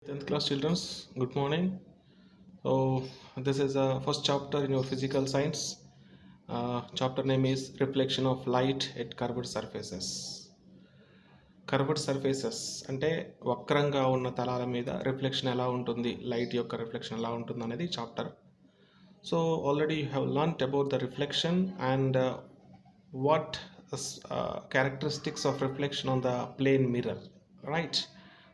10th class children's, good morning. So this is the first chapter in your physical science. Chapter name is reflection of light at curved surfaces. Curved surfaces అంటే వక్రంగా ఉన్న తలాల మీద reflection ఎలా ఉంటుంది, light యొక్క reflection ఎలా ఉంటుంది అనేది chapter. So already you have learned about the reflection and what characteristics of reflection on the plane mirror, right?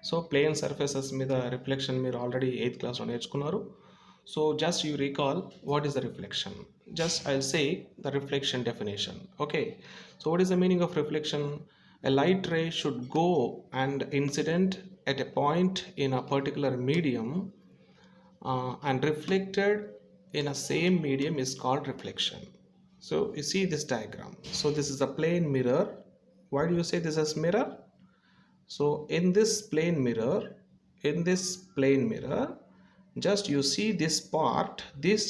So plane surfaces మీద రిఫ్లెక్షన్ మీరు ఆల్రెడీ 8th క్లాస్లో నేర్చుకున్నారు. So just you recall what is the reflection. Just I'll say the reflection definition. Okay, so what is the meaning of reflection? A light ray should go and incident at a point in a particular medium and reflected in a same medium is called reflection. So you see this diagram. So this is a plane mirror. Why do you say this is mirror? So in this plane mirror, just you see this part, this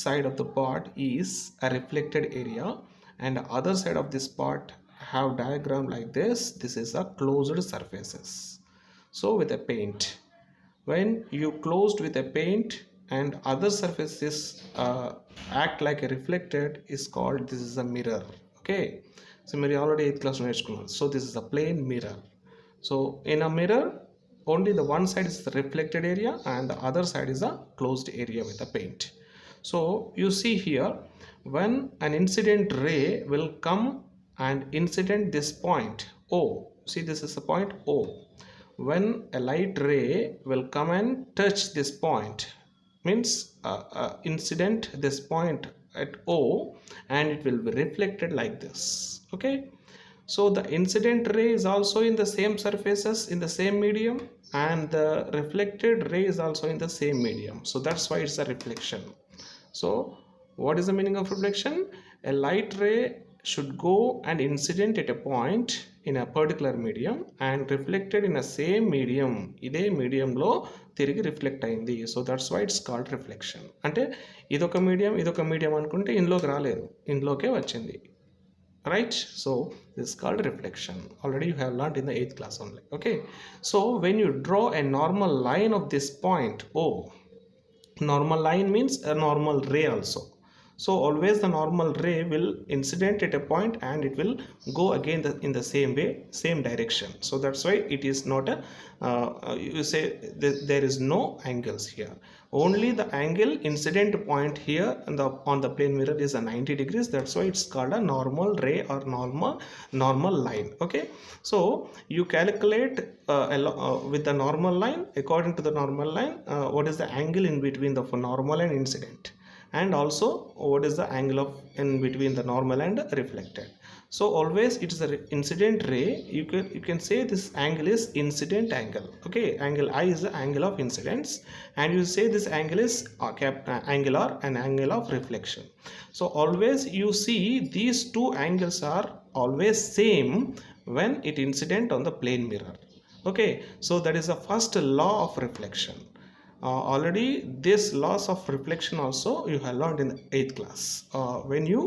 side of the part is a reflected area, and the other side of this part have diagram like this. This is a closed surfaces. So with a paint, when you closed with a paint and other surfaces act like a reflected is called, this is a mirror. Okay, so మీరు already 8th class నేర్చుకున్నారు. So this is a plane mirror. So in a mirror, only the one side is the reflected area and the other side is a closed area with a paint. So you see here, when an incident ray will come and incident this point O, see this is the point O. When a light ray will come and touch this point, means incident this point at O, and it will be reflected like this. Okay, so the incident ray is also in the same surfaces in the same medium, and the reflected ray is also in the same medium. So that's why it's a reflection. So what is the meaning of reflection? A light ray should go and incident at a point in a particular medium and reflected in a same medium. ఇదే మీడియంలో తిరిగి reflect అయింది. So that's why it's called reflection. అంటే ఇదొక medium అనుకుంటే ఇందులోకి రాలేదు, ఇందులోకే వచ్చింది, right? So this is called reflection. Already you have learned in the 8th class only. Okay, so when you draw a normal line of this point O, normal line means a normal ray also. So always the normal ray will incident at a point and it will go again in the same way, same direction. So that's why it is not a you say there is no angles here. Only the angle incident point here on the plane mirror is a 90 degrees. That's why it's called a normal ray or normal line. Okay, so you calculate with the normal line. According to the normal line, what is the angle in between the normal and incident, and also what is the angle of in between the normal and reflected. So always it is the incident ray. You can say this angle is incident angle. Okay, angle I is the angle of incidence, and you say this angle is angle or an angle of reflection. So always you see these two angles are always same when it incident on the plane mirror. Okay, so that is the first law of reflection. Already this laws of reflection also you have learned in the 8th class when you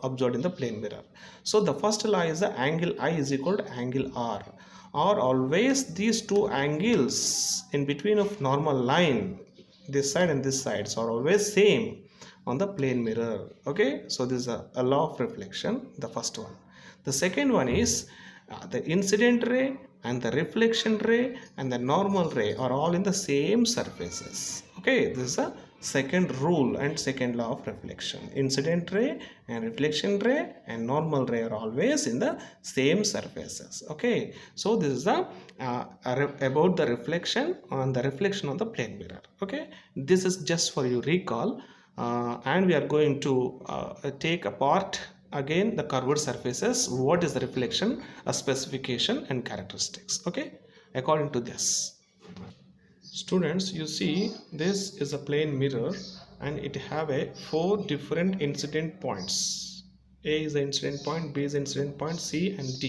observed in the plane mirror. So the first law is the angle I is equal to angle R, or always these two angles in between of normal line, this side and this side, are always same on the plane mirror. Okay, so this is a law of reflection, the first one. The second one is the incident ray and the reflection ray and the normal ray are all in the same surfaces. Okay, this is a second rule and second law of reflection. Incident ray and reflection ray and normal ray are always in the same surfaces. Okay, so this is the about the reflection on the plane mirror. Okay, this is just for you recall, and we are going to take apart again the curved surfaces. What is the reflection, a specification and characteristics. Okay, according to this, students, you see this is a plane mirror and it have a 4 different incident points. A is the incident point, B is the incident point, C and D,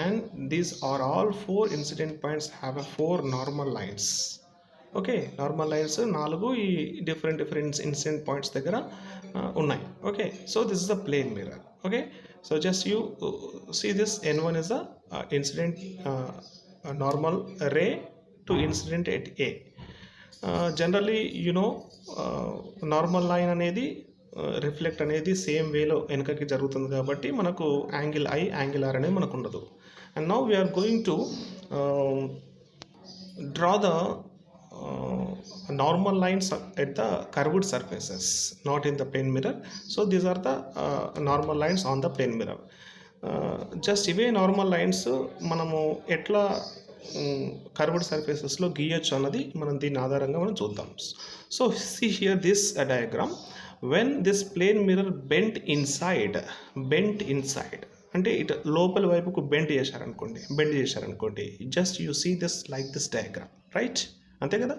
and these are all 4 incident points have a 4 normal lines. Okay, normal lines 4 ఈ different incident points దగ్గర ఉన్నాయి. Okay, so this is the plane mirror. Okay, so just you see this N1 is the incident normal ray to incident at A. Generally normal line అనేది reflect అనేది same వేలో వెనకకి జరుగుతుంది కాబట్టి మనకు angle I angle R అనేది మనకు ఉండదు. And now we're going to draw the normal lines at the curved surfaces, not in the plane mirror. So these are the normal lines on the plane mirror. Just ఇవే normal lines మనము ఎట్లా curved సర్ఫేసెస్లో గీయచ్చు అన్నది మనం దీని ఆధారంగా మనం చూద్దాం. So see here this diagram. When this plane mirror bent inside అంటే ఇటు లోపల వైపుకు బెండ్ చేశారనుకోండి just you see this like this diagram, right? అంతే కదా.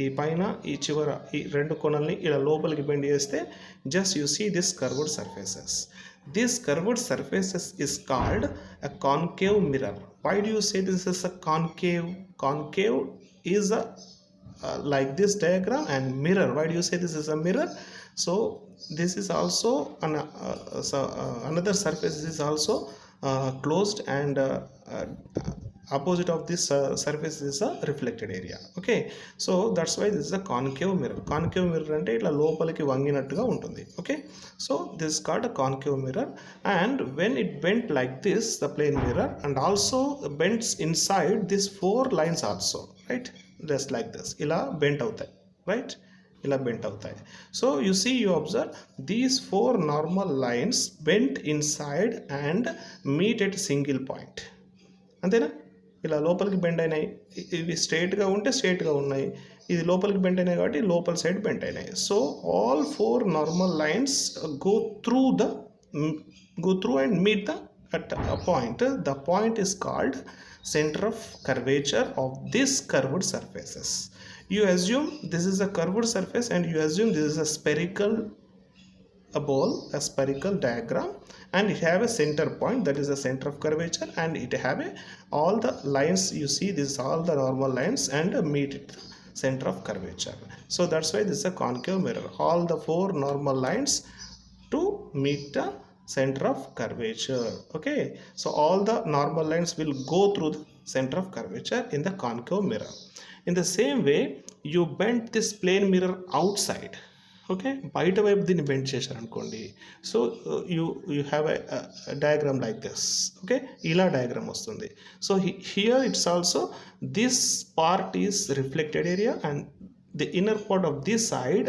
ఈ పైన ఈ చివర ఈ రెండు కొనల్ని ఇలా లోపలికి బెండ్ చేస్తే just you see this curved surfaces. This curved surfaces is called a concave mirror. Why do you say this is a concave? Concave is a like this diagram, and mirror. Why do you say this is a mirror? So this is also another surface is also closed, and opposite of this surface is a reflected area. Okay, so that's why this is a concave mirror. Concave mirror ante itla lopaliki vanginattuga untundi. Okay, so this is called a concave mirror, and when it bent like this, the plane mirror, and also bends inside these four lines also, right? Just like this ila bent avutayi, right? Ila bent avutayi. So you see, you observe these four normal lines bent inside and meet at a single point. అంతేనా? ఇలా లోపలికి bend అయినాయి. ఇవి స్ట్రైట్గా ఉంటే స్ట్రైట్గా ఉన్నాయి, ఇది లోపలికి బెండ్ అయినాయి కాబట్టి లోపల సైడ్ బెండ్ అయినాయి. So all four normal lines go through and meet at a point. The point is called center of curvature of this curved surfaces. You assume this is a curved surface, and you assume this is a spherical diagram, and it have a center point, that is the center of curvature, and it have all the lines you see, this is all the normal lines and meet it center of curvature. So that's why this is a concave mirror. All the four normal lines to meet the center of curvature. Okay, so all the normal lines will go through the center of curvature in the concave mirror. In the same way, you bend this plane mirror outside. Okay, బయట వైపు దీన్ని bend చేశారనుకోండి. So you have a diagram like this. Okay, ఇలా diagram వస్తుంది. So here it's also this part is reflected area, and the inner part of this side,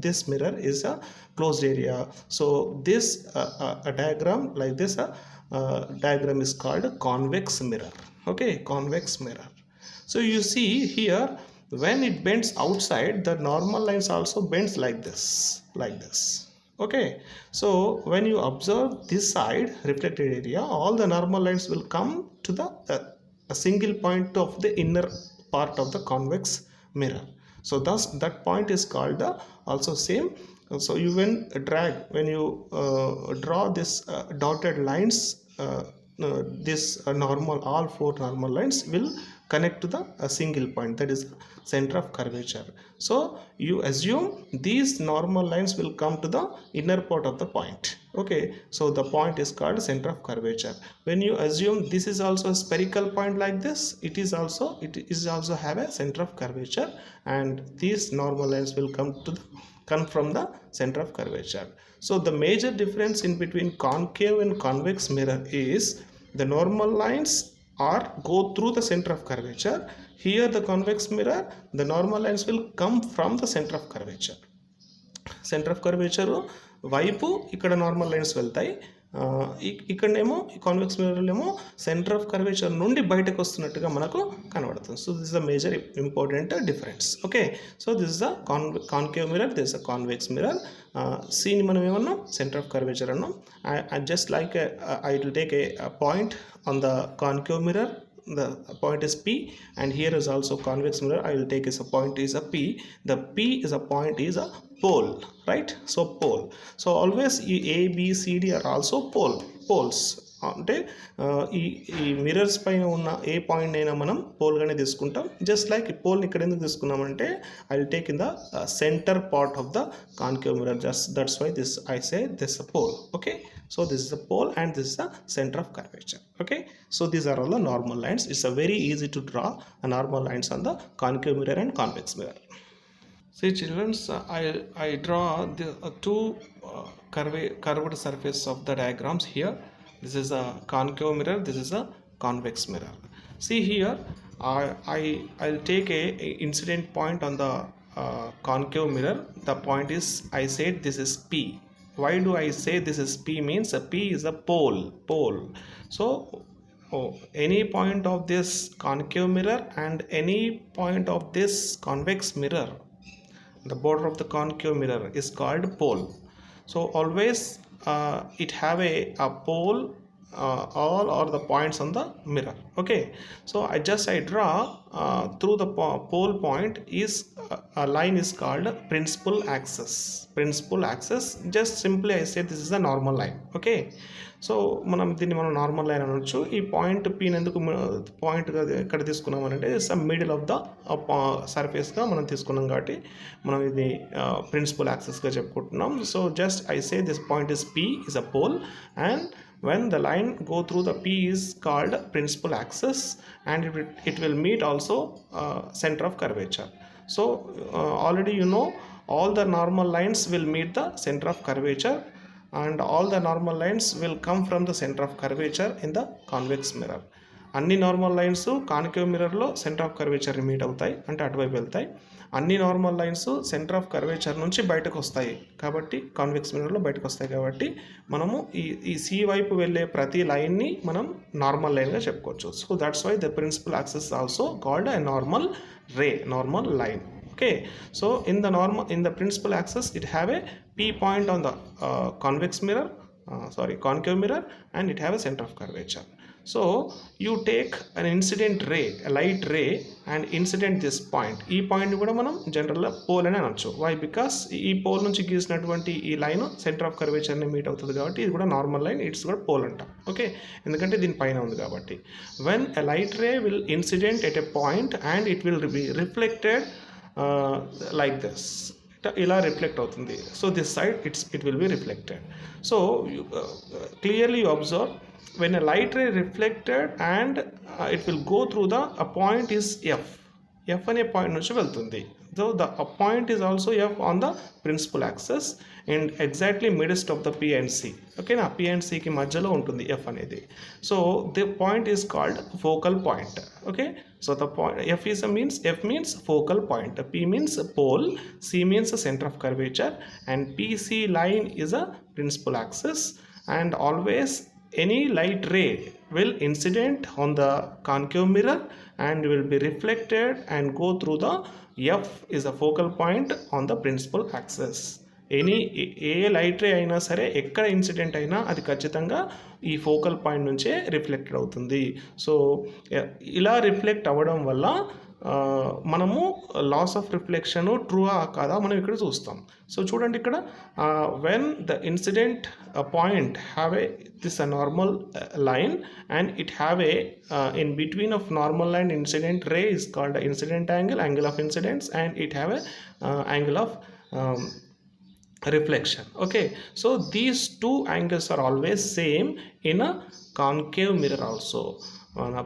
this mirror is a closed area. So this a diagram like this diagram is called a convex mirror. Okay, convex mirror. So you see here, when it bends outside, the normal lines also bends like this. Okay, so when you observe this side reflected area, all the normal lines will come to the a single point of the inner part of the convex mirror. So thus that point is called the also same. So you when you draw this dotted lines, this normal, all four normal lines will connect to the single point, that is center of curvature. So you assume these normal lines will come to the inner part of the point. Okay, so the point is called center of curvature. When you assume this is also a spherical point like this, it is also have a center of curvature, and these normal lines will come from the center of curvature. So the major difference in between concave and convex mirror is the normal lines go through the center of curvature. Here the convex mirror, the normal lines will come from the center of curvature. Center of curvature వైపు ఇక్కడ normal lines వెళ్తాయి, ఇక్కడనేమో ఈ convex mirror ఏమో centre of curvature నుండి బయటకు వస్తున్నట్టుగా మనకు కనబడుతుంది. So this is the major important difference. Okay, so this is the concave mirror, this is the convex mirror. సీని మనం ఏమన్నాం, సెంటర్ ఆఫ్ కర్వేచర్ అన్నాం. Just like I will take a point on the concave mirror, the point is P, and here is also convex mirror. I will take as a point is a P. The P is a point is a pole, right? So pole. So always A, B, C, D are also poles అంటే ఈ ఈ mirrors పైన ఉన్న ఏ point అయినా మనం పోల్గానే తీసుకుంటాం. Just like ఈ పోల్ని ఇక్కడ ఎందుకు తీసుకున్నామంటే I will take in the centre part of the concave mirror. Just that's why this I say this a pole. Okay, so this is the pole and this is the center of curvature. Okay, so these are all the normal lines. It's a very easy to draw a normal lines on the concave mirror and convex mirror. See children, I draw the two curved surface of the diagrams here. This is a concave mirror, this is a convex mirror. See here, I'll take a incident point on the concave mirror. The point is, I said this is P. Why do I say this is P? Means a P is a pole. So any point of this concave mirror and any point of this convex mirror, the border of the concave mirror is called pole. So always it have a pole all or the points on the mirror. Okay, so I draw through the pole point is a line is called principal axis. Just simply I say this is a normal line. Okay, so దీన్ని మనం normal line అనొచ్చు. ఈ point పీని ఎందుకు point ఎక్కడ తీసుకున్నామనంటే some middle of the సర్ఫేస్గా మనం తీసుకున్నాం కాబట్టి మనం ఇది ప్రిన్సిపల్ యాక్సెస్గా చెప్పుకుంటున్నాం. So just I say this point is P is a pole, and when the line go through the P is called principal axis, and it will meet also center of curvature. So already you know all the normal lines will meet the center of curvature, and all the normal lines will come from the center of curvature in the convex mirror. అన్ని normal lines concave మిర్రర్లో centre of కర్వేచర్ని meet అవుతాయి, అంటే అటువైపు వెళ్తాయి. అన్ని normal lines centre of curvature నుంచి బయటకు వస్తాయి కాబట్టి కాన్వెక్స్ మిర్రర్లో బయటకు వస్తాయి కాబట్టి మనము ఈ సి వైపు వెళ్ళే ప్రతి లైన్ని మనం నార్మల్ లైన్గా చెప్పుకోవచ్చు. So that's why the principal axis also called a normal line. Okay, so in the principal axis it have a P point on the concave mirror, and it have a center of curvature. So you take an incident ray, a light ray, and incident this point. ఈ point కూడా మనం జనరల్గా pole అని అనొచ్చు. Why? Because ఈ pole నుంచి గీసినటువంటి ఈ line centre of కర్వేచర్ని మీట్ అవుతుంది కాబట్టి ఇది కూడా నార్మల్ లైన్, ఇట్స్ కూడా పోల్ అంటాం. ఓకే, ఎందుకంటే దీని పైన ఉంది కాబట్టి. When a light ray will incident at a point and it will be reflected like this, ఇలా రిఫ్లెక్ట్ అవుతుంది. So this side it will be reflected. So clearly you observe when a light ray reflected and it will go through a point is F అనే point నుంచి వెళ్తుంది. So the point is also F on the principal axis and exactly midst of the P and C. Okay, నా P and C కి మధ్యలో ఉంటుంది F అనేది. So the point is called focal point. Okay, so the point F means focal point, P means pole, C means the center of curvature, and PC line is a principal axis. And always any light ray will incident on the concave mirror and will be reflected and go through the F is a focal point on the principal axis. A light ray అయినా సరే ఎక్కడ incident అయినా అది ఖచ్చితంగా ఈ focal point నుంచే reflected అవుతుంది. So ఇలా రిఫ్లెక్ట్ అవ్వడం వల్ల మనము లాస్ ఆఫ్ రిఫ్లెక్షన్ ట్రూగా కాదా మనం ఇక్కడ చూస్తాం. సో చూడండి ఇక్కడ when the incident point have a this a normal line and it have a in between of normal line incident ray is called incident angle of incidents, and it have a angle of reflection. Okay, so these two angles are always same in a concave mirror also.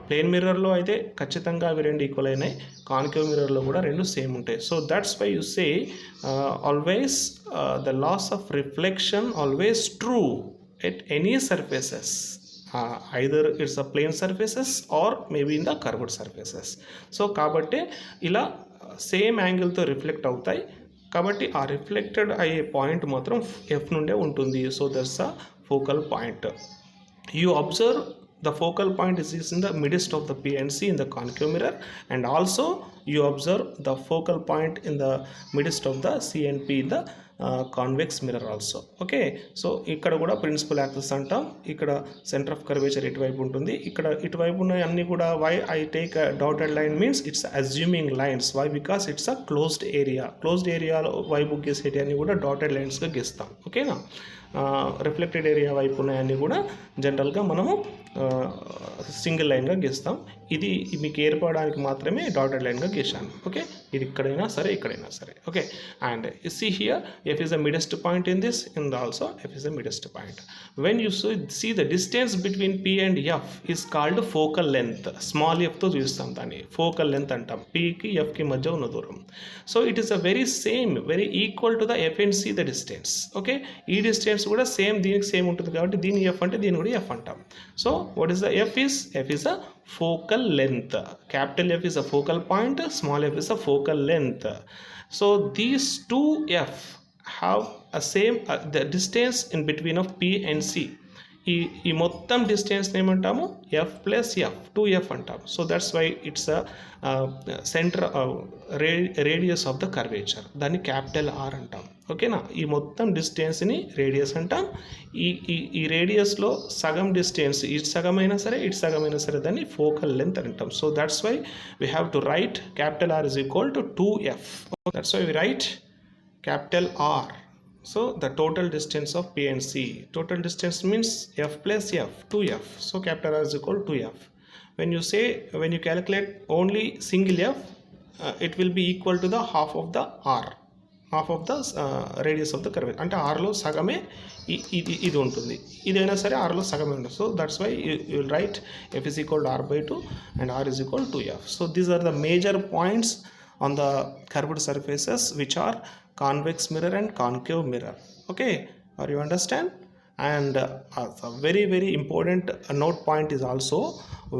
Plane మిర్రర్లో అయితే ఖచ్చితంగా అవి రెండు equal అయినాయి, concave మిర్రర్లో కూడా రెండు same ఉంటాయి. So that's why you say always the laws of reflection always true at any surfaces, either it's a plane surfaces or maybe in the curved surfaces. So కాబట్టి ఇలా సేమ్ యాంగిల్తో రిఫ్లెక్ట్ అవుతాయి కాబట్టి ఆ reflected అయ్యే point మాత్రం F నుండే ఉంటుంది. So that's a focal point. You observe the focal point is in the midst of the P and C in the concave mirror, and also you observe the focal point in the midst of the C and P in the convex mirror also. Okay, so ఇక్కడ కూడా principal axis అంటాం. ఇక్కడ centre of curvature ఇటువైపు ఉంటుంది. ఇక్కడ ఇటువైపు ఉన్న అన్ని కూడా why I take dotted line means it's assuming lines. Why because it's a closed area. Closed ఏరియాలో వైపు గీసేటి అన్ని కూడా డాటెడ్ లైన్స్గా గీస్తాం. ఓకేనా, రిఫ్లెక్టెడ్ ఏరియా వైపు ఉన్నాయన్నీ కూడా జనరల్గా మనము సింగిల్ లైన్గా గీస్తాం. ఇది మీకు ఏర్పడడానికి మాత్రమే డాటెడ్ లైన్గా గీసాను. ఓకే, ఇది ఇక్కడైనా సరే ఇక్కడైనా సరే. Okay, and see here f is the midst point in this, and also f is the midst point. When you see the distance between p and f is called focal length. Small f తో చూస్తాం దాన్ని focal length అంటాం. p కి f కి మధ్య ఉన్న దూరం. So it is a very equal to the f and c the distance. Okay, ఈ డిస్టెన్స్ కూడా దీనికి సేమ్ ఉంటుంది కాబట్టి దీని f అంటే దీని కూడా f అంటాం. So what is the f is a focal length. Capital F is a focal point, small f is a focal length. So these two f have a same the distance in between of p and c. ఈ మొత్తం distance ఏమంటాము f plus f 2f అంటాము. So that's why it's centre radius of the curvature. దాన్ని capital R అంటాం. ఓకేనా, ఈ మొత్తం డిస్టెన్స్ని radius అంటాం. ఈ రేడియస్లో సగం డిస్టెన్స్, ఇటు సగమైనా సరే ఇటు సగమైనా సరే దాన్ని ఫోకల్ లెంత్ అంటాం. So that's why we have to write capital R is equal to 2f. That's why we write capital R. So the total distance of P and C, total distance means f plus f, 2f. So capital R is equal to 2f. When you calculate only single f, it will be equal to the half of the R, half of the radius of the curve. అంటే ఆర్లో సగమే ఇది ఉంటుంది. ఇదైనా సరే ఆర్లో సగమే ఉంటుంది. So that's why you will write f is equal to R by 2 and R is equal to f. So these are the major points on the curved surfaces which are convex mirror and concave mirror. Okay, or you understand? And a very important note point is also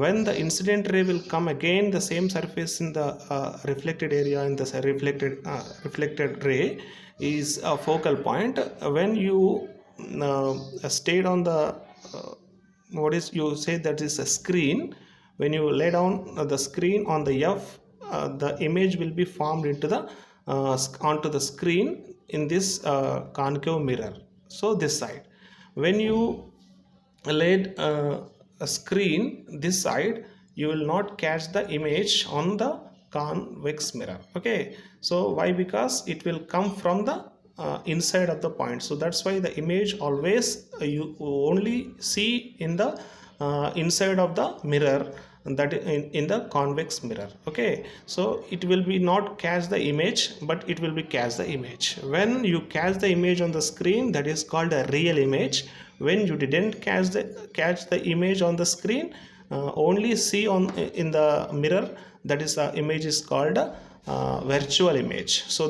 when the incident ray will come again the same surface in the reflected area in the reflected ray is a focal point. When you stayed on the you say that is a screen. When you lay down the screen on the f, the image will be formed into the onto the screen in this concave mirror. So this side, when you laid a screen this side, you will not catch the image on the convex mirror. Okay, so why? Because it will come from the inside of the point. So that's why the image always you only see in the inside of the mirror, that in the convex mirror. Okay, so it will be not catch the image, but it will be catch the image. When you catch the image on the screen, that is called a real image. When you didn't catch the image on the screen, only see in the mirror, that is the image is called virtual image. So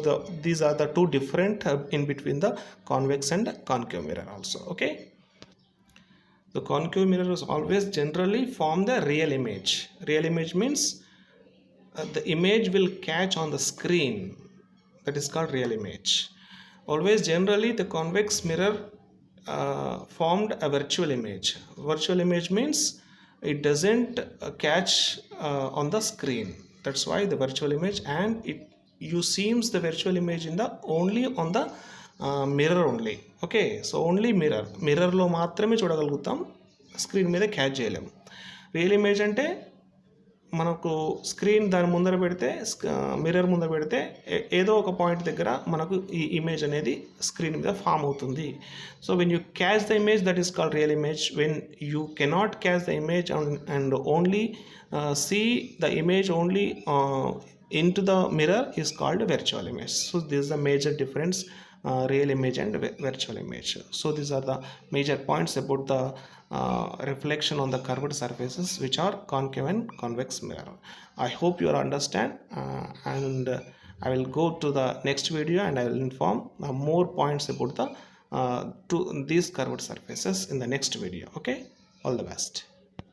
these are the two different in between the convex and concave mirror also. Okay, the concave mirrors always generally form the real image. Real image means the image will catch on the screen. That is called real image. Always generally the convex mirror formed a virtual image. Virtual image means it doesn't catch on the screen. That's why the virtual image, and you seems the virtual image in the only on the mirror only. Okay, so only మిర్రర్లో మాత్రమే చూడగలుగుతాం, screen మీద catch చేయలేము. Real image అంటే మనకు screen దాని ముందర పెడితే, మిర్రర్ ముందర పెడితే ఏదో ఒక పాయింట్ దగ్గర మనకు ఈ ఇమేజ్ అనేది స్క్రీన్ మీద ఫామ్ అవుతుంది. So when you catch the image, that is called real image. When you cannot catch the image and only see the image only into the mirror is called virtual image. So this is the major difference, real image and virtual image. So these are the major points about the reflection on the curved surfaces which are concave and convex mirror. I hope you understand, and I will go to the next video and I will inform more points about the these curved surfaces in the next video. Okay, all the best.